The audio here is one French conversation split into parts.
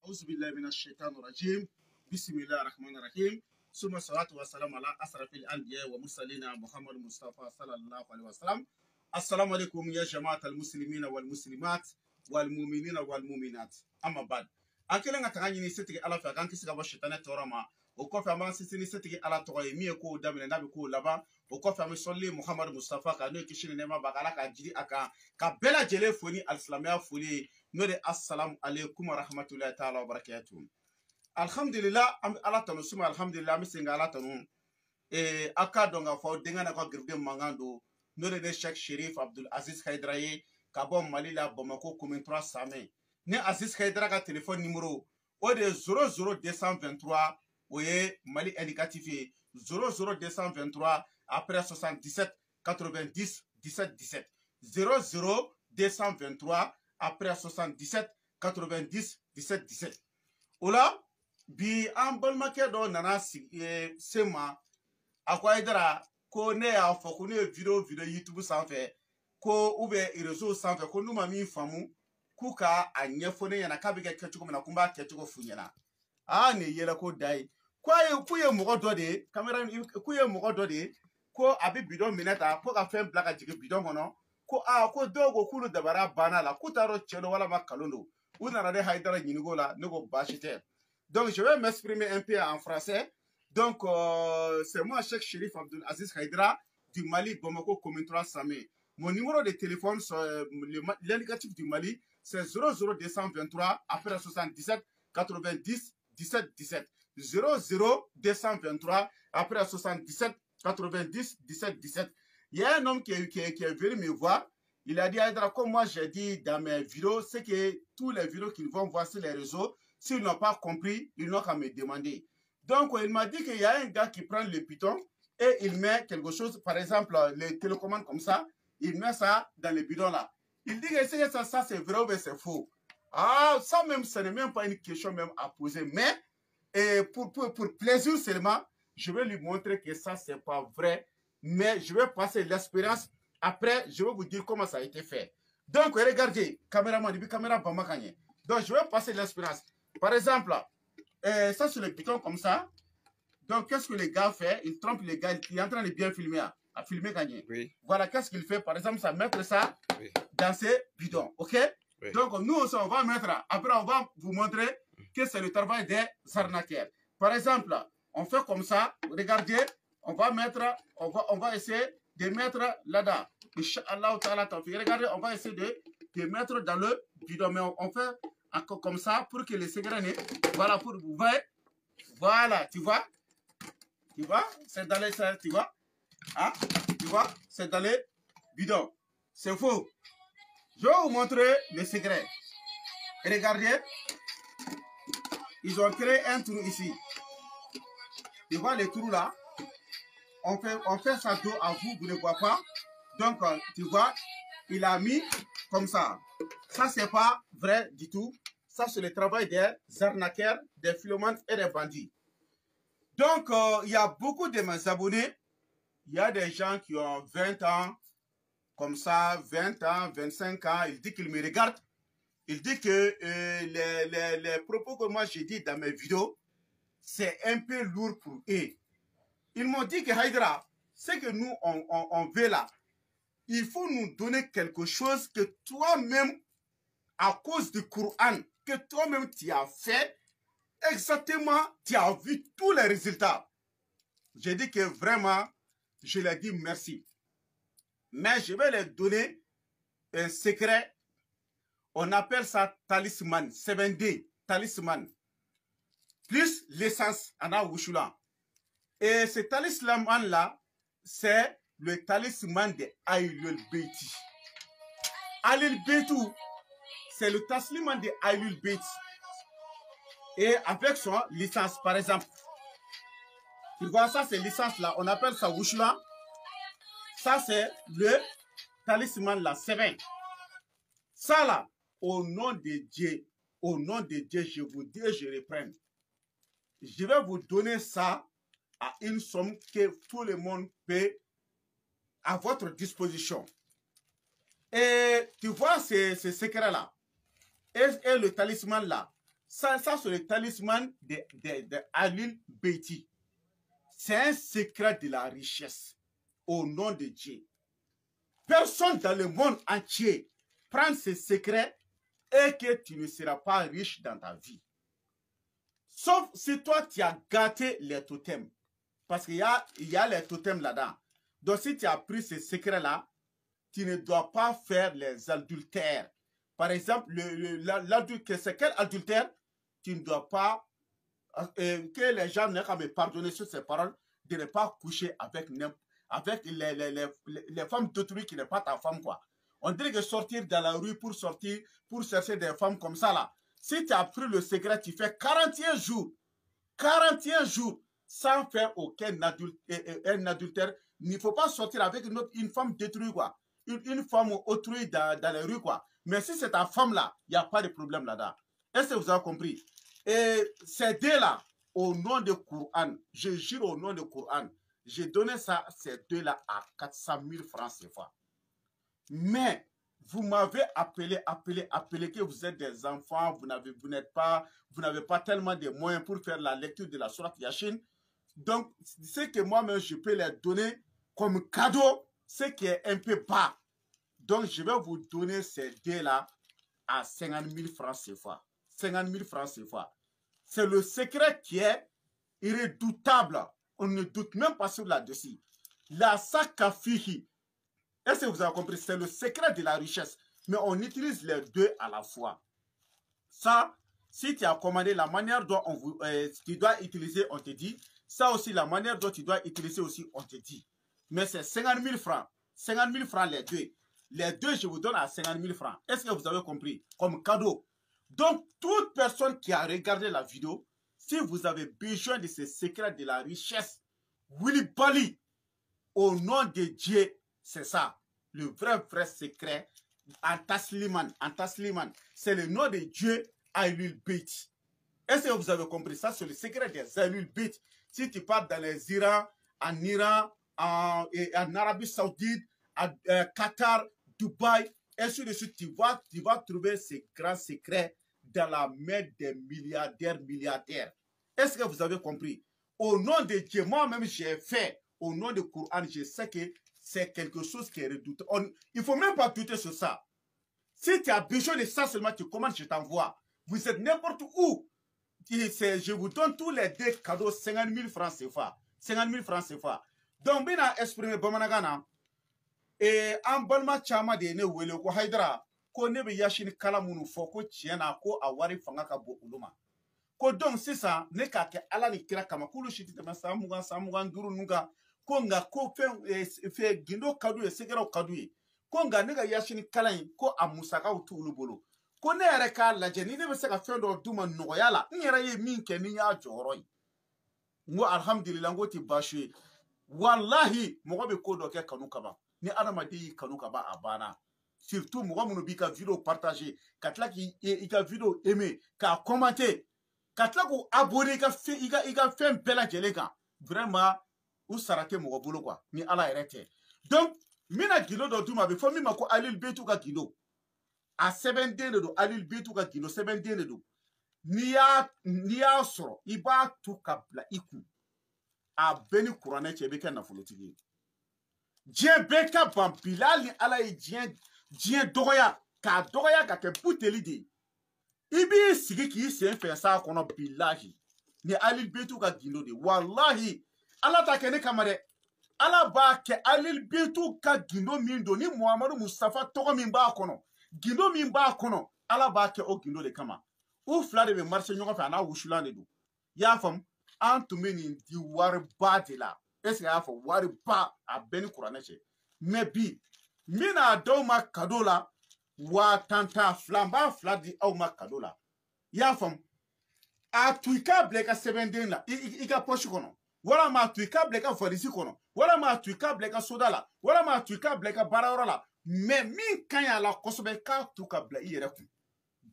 أعوذ بالله من الشيطان الرجيم بسم الله الرحمن الرحيم ثم الصلاة والسلام على أشرف الأنبياء ومرسلين محمد مصطفى صلى الله عليه وسلم. السلام عليكم يا جماعة المسلمين والمسلمات والمؤمنين والمؤمنات. أما بعد أكلنا تغني ستي على فكان كسر بشتنا تورما وكفى ما سيسني ستي على توي ميكو دامن النبي كو لبا وكفى مسلي محمد مصطفى كانوا كشين نما بعلا كجري أكا كبلا جل فوني الإسلامية فولي نور السلام عليكم ورحمة الله تعالى وبركاته. Alhamdulillah ala tanu suma alhamdulillah mi singa ala tanu aka donga fo denga na ko girde mangando nore de Cheikh Chérif Abdul Aziz Haidara ye ka bo Mali la Bamako commune 3 Samé ne Aziz Haidara ka téléphone numéro o de 00223 oye Mali indicatif 00223 après 77 90 17 17 00223 après 77 90 17 17 ola bi an balimakɛ dɔ nana sema a ko Haidara ko ne y'a fɔ ko ne ye video YouTube sanfɛ ko ou bien réseau sanfɛ ko n'u ma min faamu k'u ka a ɲɛfɔ ne ɲɛna k'a bɛ kɛ cogo min na ko n b'a kɛcogo f'u ɲɛna nin yɛlɛ ko da ye k'u ye mɔgɔ dɔ de ye k'u ye mɔgɔ dɔ de ye ko a bɛ bidɔn minɛ ta ko ka fɛn bila ka jigin bidɔn kɔnɔ ko ko dɔw ko k'ulu dabara banna la k'u t'a dɔn cɛ don walama kalon don u nana ne Haidara ɲininko la ne ko baasi tɛ. Donc, je vais m'exprimer un peu en français. Donc, c'est moi, Cheikh Chérif Abdul Aziz Haidara, du Mali, Bamako, commune 3 Samé. Mon numéro de téléphone, l'indicatif du Mali, c'est 00223, après 77 90 17 17. 00223, après 77 90 17 17. Il y a un homme qui est venu me voir. Il a dit, Haidara, comme moi j'ai dit dans mes vidéos, c'est que tous les vidéos qu'ils vont voir sur les réseaux, s'ils n'ont pas compris, ils n'ont qu'à me demander. Donc, il m'a dit qu'il y a un gars qui prend le Python et il met quelque chose, par exemple, les télécommandes comme ça, il met ça dans le bidon là. Il dit que ça c'est vrai ou c'est faux. Ça même, ce n'est même pas une question même à poser. Mais, pour plaisir seulement, je vais lui montrer que ça, c'est pas vrai. Mais je vais passer l'expérience. Après, je vais vous dire comment ça a été fait. Donc, regardez, caméraman, il dit caméra pas ma. Donc, je vais passer l'expérience. Par exemple, ça c'est le bouton comme ça. Donc, qu'est-ce que le gars fait? Il trompe le gars, il est en train de bien filmer, à filmer gagner. Oui. Voilà, qu'est-ce qu'il fait? Par exemple, ça mettre ça dans ces bidons, ok? Oui. Donc, nous aussi, on va mettre, après, on va vous montrer que c'est le travail des arnaqueurs. Par exemple, on fait comme ça, regardez, on va mettre, on va essayer de mettre là-dedans. Inch'Allah, regardez, on va essayer de mettre dans le bidon, mais on fait encore comme ça pour que les secrets voilà pour vous voyez voilà tu vois c'est dans les tu vois tu vois c'est dans les bidons c'est faux. Je vais vous montrer le secret. Regardez, ils ont créé un trou ici, tu vois les trous là, on fait ça dos à vous, vous ne voyez pas. Donc tu vois, il a mis comme ça. Ça, c'est pas vrai du tout. Ça, c'est le travail des arnaqueurs, des philomanes et des bandits. Donc, il y a beaucoup de mes abonnés. Il y a des gens qui ont 20 ans, comme ça, 20 ans, 25 ans. Ils disent qu'ils me regardent. Ils disent que les propos que moi j'ai dit dans mes vidéos, c'est un peu lourd pour eux. Ils m'ont dit que Haidara, ce que nous, on veut là, il faut nous donner quelque chose que toi-même, à cause du Coran, que toi-même tu as fait, exactement, tu as vu tous les résultats. J'ai dit que vraiment, je leur dis merci. Mais je vais leur donner un secret. On appelle ça talisman, 7D, talisman. Plus l'essence, Anna Wushula. Et ce talisman-là, c'est le talisman de Ahlul Beiti. Ahlul Beiti, c'est le talisman de Ahlul Beiti. Et avec son licence, par exemple. Tu vois, ça c'est licence là, on appelle ça Wushula. Ça c'est le talisman là, 7. Ça là, au nom de Dieu, je vous dis, je reprends. Je vais vous donner ça à une somme que tout le monde peut à votre disposition. Et tu vois ces secrets là, et le talisman là, Ça c'est le talisman de Alil Beiti. C'est un secret de la richesse au nom de Dieu. Personne dans le monde entier prend ce secret et que tu ne seras pas riche dans ta vie. Sauf si toi, tu as gâté les totems. Parce qu'il y a les totems là-dedans. Donc, si tu as pris ce secret-là, tu ne dois pas faire les adultères. Par exemple, c'est quel adultère? Tu ne dois pas, que les gens n'aient qu'à me pardonner sur ces paroles, de ne pas coucher avec les femmes d'autrui qui n'est pas ta femme, quoi. On dirait que sortir dans la rue pour chercher des femmes comme ça, là. Si tu as pris le secret, tu fais 41 jours sans faire aucun adultère. Il ne faut pas sortir avec une femme détruite, quoi. Une femme autrui dans les rues, quoi. Mais si c'est ta femme là, il n'y a pas de problème là-dedans. Est-ce que vous avez compris? Et ces deux là, au nom du Coran, je jure au nom du Coran, j'ai donné ces deux là à 400 000 francs CFA. Mais vous m'avez appelé que vous êtes des enfants, vous n'avez pas tellement de moyens pour faire la lecture de la sourate Yasin. Donc, c'est que moi-même, je peux les donner comme cadeau, ce qui est un peu bas. Donc, je vais vous donner ces deux-là à 50 000 francs CFA. 50 000 francs CFA. C'est le secret qui est irrédoutable. On ne doute même pas sur là-dessus. La sakafihi. Est-ce que vous avez compris? C'est le secret de la richesse. Mais on utilise les deux à la fois. Ça, si tu as commandé la manière dont tu dois utiliser, on te dit. Ça aussi, la manière dont tu dois utiliser aussi, on te dit. Mais c'est 50 000 francs. 50 000 francs les deux. Les deux, je vous donne à 50 000 francs. Est-ce que vous avez compris? Comme cadeau. Donc, toute personne qui a regardé la vidéo, si vous avez besoin de ce secret de la richesse, Willy Bali, au nom de Dieu, c'est ça. Le vrai secret, Antasliman. C'est le nom de Dieu, Ahlul Bayt. Est-ce que vous avez compris ça? C'est le secret des Ahlul Bayt. Si tu pars dans les Iran, en Iran, en Arabie Saoudite, à Qatar, Dubaï, ainsi de suite, tu vas trouver ces grands secrets dans la main des milliardaires. Est-ce que vous avez compris? Au nom de Dieu, moi-même, j'ai fait, au nom du Coran, je sais que c'est quelque chose qui est redoutable. Il ne faut même pas douter sur ça. Si tu as besoin de ça seulement, tu commandes, je t'envoie. Vous êtes n'importe où. Je vous donne tous les deux cadeaux, 50 000 francs CFA. 50 000 francs CFA. Donc, bien exprimé Bamanagana, et en balma chama de ne wele ko haidara ko ne be yashini kala munu fo ko tiena ko awari fanga ka bo uluma ko donc c'est ça ne ka ke ala ni kira kama kulu shiti de samugan duru nuga ko nga ko fe gindo kadu e segero kadu e ko nga ne ga yashini kala ko amusaka utulu bolo ko ne yɛrɛ ka lajɛ ni ne bɛ se ka fɛn dɔ d'u ma nɔgɔya la n yɛrɛ ye min kɛ ni y'a jɔyɔrɔ ye n ko alhamdulillah n ko ti baasi ye wallahi mɔgɔ bɛ ko dɔ kɛ kanu kama ni adamaden y'i kanu ka ban a banna surtout mɔgɔ minnu b'i ka vidéo partager ka tila k'i ka vidéo aimer k'a commenter ka tila k'u abonner i ka fɛn bɛɛ lajɛlen kan vraiment u sara tɛ mɔgɔ bolo quoi ni ala yɛrɛ tɛ donc n bɛna gindo dɔ d'u ma a bɛ fɔ min ma ko Ahlul Bayt ka gindo a sɛbɛnden de don Ahlul Bayt ka gindo sɛbɛnden de don n'i y'a sɔrɔ i b'a to ka bila i kun a bɛɛ ni kuranɛ cɛ i bɛ kɛ nafolotigi ye diɲɛ bɛɛ ka ban bilali ni ala ye diɲɛ dɔgɔya k'a dɔgɔya ka kɛ buteli de ye i b'i sigi k'i sen fɛ s'a kɔnɔ bilahi ni Ahlul Bayt ka gindo de wallahi ala t'a kɛ ne kama dɛ ala b'a kɛ Ahlul Bayt ka gindo min don ni Muhamadu Mustafa tɔgɔ min b'a kɔnɔ gindo min b'a kɔnɔ ala b'a kɛ o gindo de kama u fila de bɛ marché ɲɔgɔn fɛ a n'a wusulan de don i y'a faamu an tun bɛ nin di wariba de la est-ce que y'a fɔ wariba a bɛɛ ni kuranɛ cɛ mais bi n bɛna d'aw ma cadeau la 50,000 n b'a fila di aw ma cadeau la i y'a faamu a to i k'a bila i ka sɛbɛnden la i ka poche kɔnɔ walama a to i k'a bila i ka valise kɔnɔ walama a to i k'a bila i ka soda la walama a to i k'a bila i ka baarayɔrɔ la mais min ka ɲi a la kosɛbɛ i k'a to ka bila i yɛrɛ kun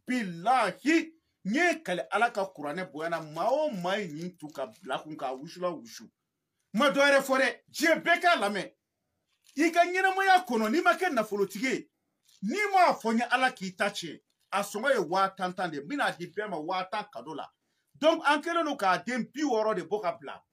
bilahi n ye kale ala ka kuranɛ bonyana maa o maa ye nin to ka bila kun k'a wusula wusu ma dɔ wɛrɛ fɔ dɛ diɲɛ bɛɛ k'a lamɛn i ka ɲɛnamaya kɔnɔ n'i ma kɛ nafolotigi ye n'i m'a fɔ n ye ala k'i ta tiɲɛ a sɔngɔ ye 10,000 de mina di bɛɛ ma 10,000 cadeau la donc an kɛlen don k'a den 60 de bɔ ka bila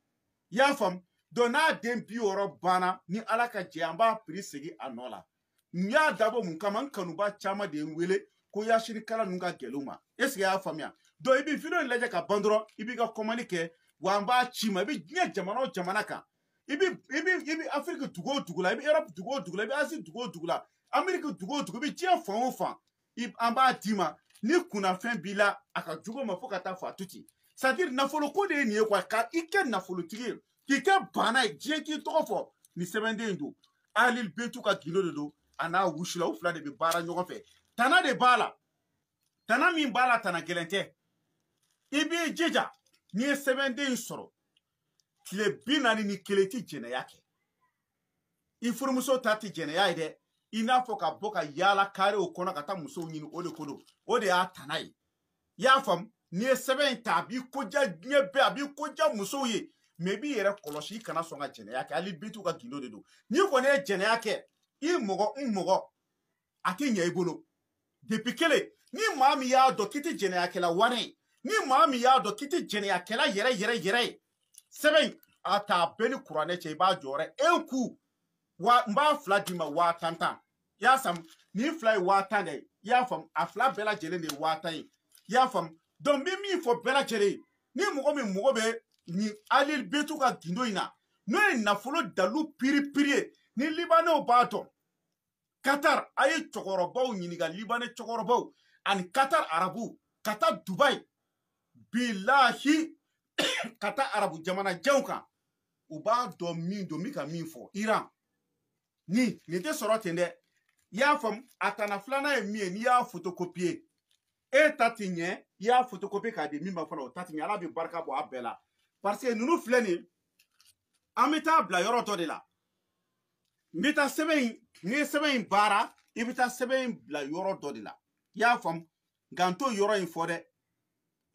i y'a faamu donc n'a den 60 banna ni ala ka jɛ an b'a prix segin a nɔ la n y'a dabɔ mun kama n kanuba caman de ye n wele ko yasinikala ninnu ka gɛlɛn u ma est ce que i y'a faamuya donc i bɛ video in lajɛ ka ban dɔrɔn i b'i ka commande kɛ wa an b'a ci ma i bɛ diɲɛ jamana o jamana kan i bɛ afiriki dugu o dugu la i bɛ europe dugu o dugu la i bɛ asie dugu o dugu la ameriki dugu o dugu i bɛ diɲɛ fan o fan an b'a d'i ma ni kunnafɛn b'i la a ka jugu ma fo ka taa fɔ a to ten c'est à dire nafolo ko de ye nin ye quoi ka i kɛ nafolotigi ye k'i kɛ bana ye diɲɛ k'i tɔgɔ fɔ nin sɛbɛnden in don ali betu ka gindo de don a n'a wusula u fila de bɛ baara ɲɔgɔn fɛ tana de b'a la tana min b'a la tana gɛlɛn tɛ i b'i jija n'i ye sɛbɛnden in sɔrɔ tile 40 ni kelen tɛ jɛnɛya kɛ i furumuso ta tɛ jɛnɛya ye dɛ i n'a fɔ ka bɔ ka yaala karew kɔnɔ ka taa musow ɲini o de ko don o de y'a tana ye i y'a faamu n'i ye sɛbɛn in ta a b'i koja diɲɛ bɛɛ a b'i koja musow ye mais i b'i yɛrɛ kɔlɔsi i kana sɔn ka jɛnɛya kɛ hali bitu ka gindo de don n'i kɔni ye jɛnɛya kɛ i mɔgɔ n mɔgɔ a tɛ ɲɛ i bolo depuis kelen ni maa min y'a dɔn k'i tɛ jɛnɛyakɛla wane ye ni maa min y'a dɔn k'i tɛ jɛnɛyakɛla yɛrɛ ye sɛbɛn in a ta bɛɛ ni kuranɛ cɛ i b'a jɔyɔrɔ un coup wa n b'a fila d'i ma 10,000 i y'a faamu nin fila ye 10,000 de ye i y'a faamu a fila bɛɛ lajɛlen de ye 10,000 ye i y'a faamu donc n bɛ min fɔ bɛɛ lajɛlen ye ni mɔgɔ min mɔgɔ bɛ nin ali betu ka gindo in na n'o ye nafolo dalu piri ye ni libanɛw b'a dɔn Qatar a ye cɛkɔrɔbaw ɲininka libanɛ cɛkɔrɔbaw ani Qatar arabu ka taa Dubai bilahi ka taa arabu jamana janw kan u b'a dɔn min don min ka min fɔ Iran nin tɛ sɔrɔ ten dɛ i y'a faamu a tana filanan ye min ye n'i y'a photocopier e ta tɛ ɲɛ i y'a photocopier k'a di min ma fana o ta tɛ ɲɛ ala bɛ barika bɔ a bɛɛ la parce que ninnu filɛ nin an bɛ taa bila yɔrɔ dɔ de la n bɛ taa sɛbɛn in n'i ye sɛbɛn in baara i bɛ taa sɛbɛn in bila yɔrɔ dɔ de la i y'a faamu nka n t'o yɔrɔ in fɔ dɛ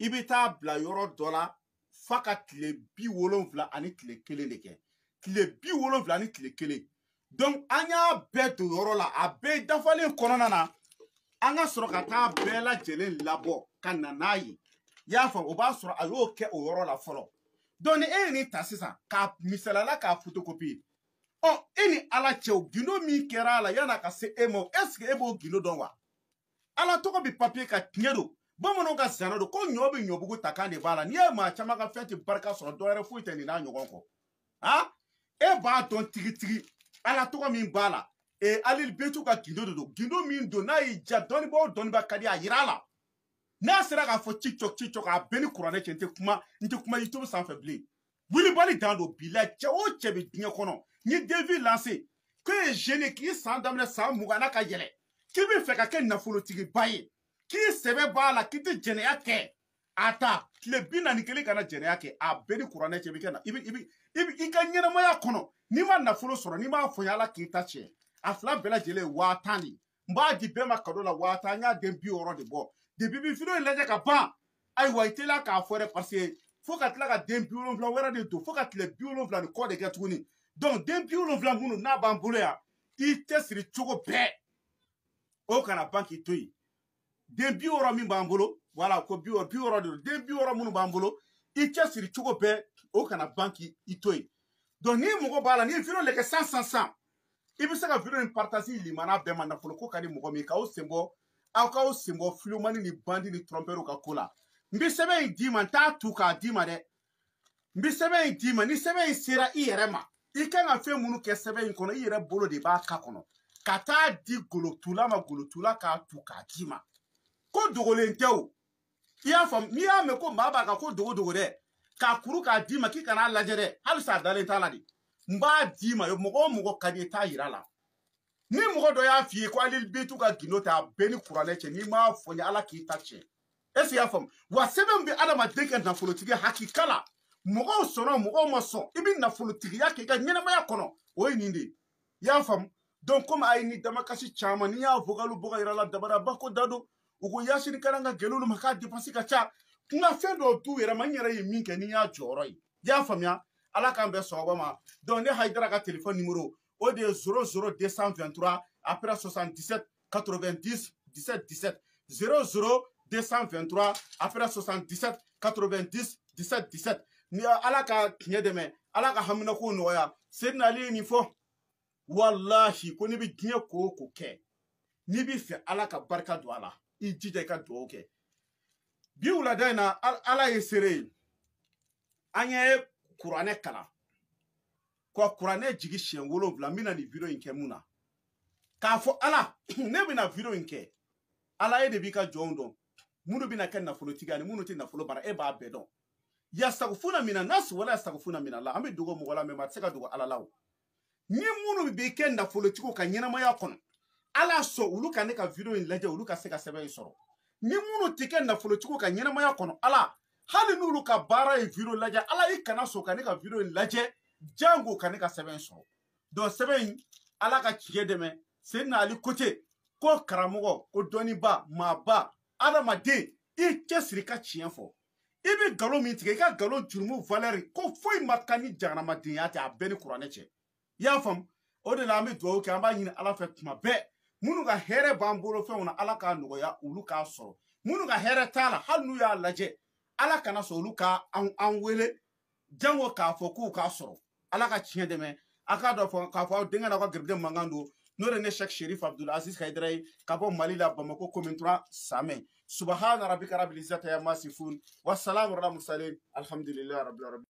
i bɛ taa bila yɔrɔ dɔ la f'a ka tile 70 ani tile 1 de kɛ tile 70 ani tile 1 donc an y'a bɛɛ don yɔrɔ la a bɛɛ dafalen kɔnɔna na an ka sɔrɔ ka taa bɛɛ lajɛlen labɔ ka na n'a ye i y'a faamu o b'a sɔrɔ a y'o kɛ o yɔrɔ la fɔlɔ donc ni e ye nin ta sisan k'a misaliyala k'a photocopie e ni ala cɛw gindo min kɛra a la yan'a ka se e ma est ce que e b'o gindo dɔn wa ala tɔgɔ bɛ papier ka tiɲɛ don bamananw ka zana don ko ɲɔ bɛ ɲɔbugu ta kan de b'a la n'i ye maa caman ka fɛn tɛ barika sɔrɔ dɔwɛrɛ foyi tɛ nin n'a ɲɔgɔn kɔ e b'a dɔn tigitigi ala tɔgɔ min b'a la ali betu ka gindo de don gindo min don n'a y'i ja dɔnnibaa o dɔnnibaa ka di a yira a la n'a sera k'a fɔ cicɔk a bɛɛ ni kuranɛ cɛ n tɛ kuma YouTube sanfɛ bilen wulibali dan don bila cɛ o cɛ bɛ diɲɛ kɔnɔ n ye devi lancé ko ye jeune k'i san daminɛ san 20 n'a ka yɛlɛ k'i bɛ fɛ ka kɛ nafolotigiba ye k'i sɛbɛ b'a la k'i tɛ jɛnɛya kɛ a ta tile 41 kana jɛnɛya kɛ a bɛɛ ni kuranɛ cɛ bɛ kɛ na i ka ɲɛnɛmaya kɔnɔ n'i ma nafolo sɔrɔ n'i m'a fɔ ala k'i ta tiɲɛ a fila bɛɛ lajɛlen ye 10,000 de n b'a di bɛɛ ma cadeau la 10,000 n y'a den 60 de bɔ depuis bi video in lajɛ ka ban ayiwa i teliya k'a fɔ dɛ parce que fo ka tila ka den 70 wɛrɛ de don fo ka tile 70 ni kɔ de kɛ tuguni donc den 70 minnu n'a b'an bolo yan i cɛsiri cogo bɛɛ o kana ban k'i to yen den 60 min b'an bolo voilà ko 60 de don den 60 minnu b'an bolo i cɛsiri cogo bɛɛ o kana ban k'i to yen donc ni mɔgɔ b'a la ni video lajɛ san i bɛ se ka video in partager limana bɛɛ ma nafolo ko ka di mɔgɔ min k'aw sen bɔ aw k'aw sen bɔ filomani ni bandi ni trompeur ka ko la n bɛ sɛbɛn in d'i ma n t'a tu k'a d'i ma dɛ n bɛ sɛbɛn in d'i ma ni sɛbɛn in sera i yɛrɛ ma i kan ka fɛn minnu kɛ sɛbɛn in kɔnɔ i yɛrɛ bolo de b'a k'a kɔnɔ ka taa di golotula ma golotula k'a tu k'a d'i ma ko dogolen tɛ o i y'a faamu n'i y'a mɛn ko maa b'a kan ko dogo dɛ k'a kuru k'a d'i ma k'i kan'a lajɛ dɛ halisa a dalen t'a la de n b'a d'i ma mɔgɔ o mɔgɔ ka di i t'a yira la ni mɔgɔ dɔ y'a f'i ye ko ali betu ka gindo ta a bɛɛ ni kuranɛ cɛ n'i m'a fɔ n ye ala k'i ta tiɲɛ est ce que i y'a faamu wa sɛbɛn bɛ adamaden kɛ nafolotigi hakika la mɔgɔw sɔnna mɔgɔw ma sɔn i bɛ nafolotigiya kɛ i ka ɲɛnɛmaya kɔnɔ o ye nin de ye i y'a faamu donc komi a ye ni damakasi caman n'i y'a vocalu bɔ ka yira la dabaraba ko da don u ko yasini kana ka gɛlɛ olu ma k'a dépense ka ca n ka fɛn dɔw t'u yɛrɛ ma n yɛrɛ ye min kɛ ni n y'a jɔyɔrɔ ye i y'a faamuya ala k'an bɛɛ sɔgɔma ma donc ne Hayidara ka téléphone numéro o de ye 00223 après 77 90 17 17 00 223 après 77 90 17 17 ni ala ka tiɲɛ dɛmɛ ala ka hamina ko nɔgɔya Seydina Ali ye nin fɔ wallahi ko ni bi diɲɛ ko o ko kɛ n'i bi fɛ ala ka barika don a la i jija i ka dugawu kɛ bi wulada in na ala ye seere ye an ye kuranɛ kalan ka kuranɛ jigi siɲɛ 7 n bɛna nin video in kɛ mun na k'a fɔ ala ne bɛna video in kɛ ala e de b'i ka jɔnw dɔn minnu bɛna kɛ nafolotigi ani minnu tɛ nafolo baara e b'a bɛɛ dɔn yasagufuna mina nas wala yasagufuna mina la an bɛ dogo mɔgɔ la mɛ ma se ka dogo ala la o ni minnu bɛ kɛ nafolotigiw ka ɲɛnamaya kɔnɔ ala sɔn olu ka ne ka video in lajɛ olu ka se ka sɛbɛn in sɔrɔ ni minnu tɛ kɛ nafolotigiw ka ɲɛnamaya kɔnɔ ala hali n'olu ka baara ye video lajɛ ala i kana sɔn ka ne ka video in lajɛ jango ka ne ka sɛbɛn sɔrɔ donc sɛbɛn in ala ka tiɲɛ dɛmɛ Seydina Ali ko ten ko karamɔgɔ ko dɔnniba maaba adamaden i cɛsiri ka tiɲɛ fɔ i bɛ nkalon min tigɛ i ka nkalon jurumu valeur ko foyi ma kan ni jamanamadenya tɛ a bɛɛ ni kuranɛ cɛ i y'a faamu o de la an bɛ dugawu kɛ an b'a ɲini ala fɛ tuma bɛɛ minnu ka hɛrɛ b'an bolo fɛnw na ala k'a nɔgɔya olu k'a sɔrɔ minnu ka hɛrɛ t'a la hali n'u y'a lajɛ ala kana sɔn olu ka an wele jango k'a fɔ k'u k'a sɔrɔ ala ka tiɲɛ dɛmɛ a k'a dɔn k'a fɔ aw denkɛ n'aw ka gɛrɛden mankan don n'o de ne Cheikh Sherif Abdul Aziz Haidara ye ka bɔ Mali la Bamako commune 3 Samɛ subahana rabbika rabbil izzati amma yasifun wa salamun alal mursalin alhamdulillahi rabbil alamin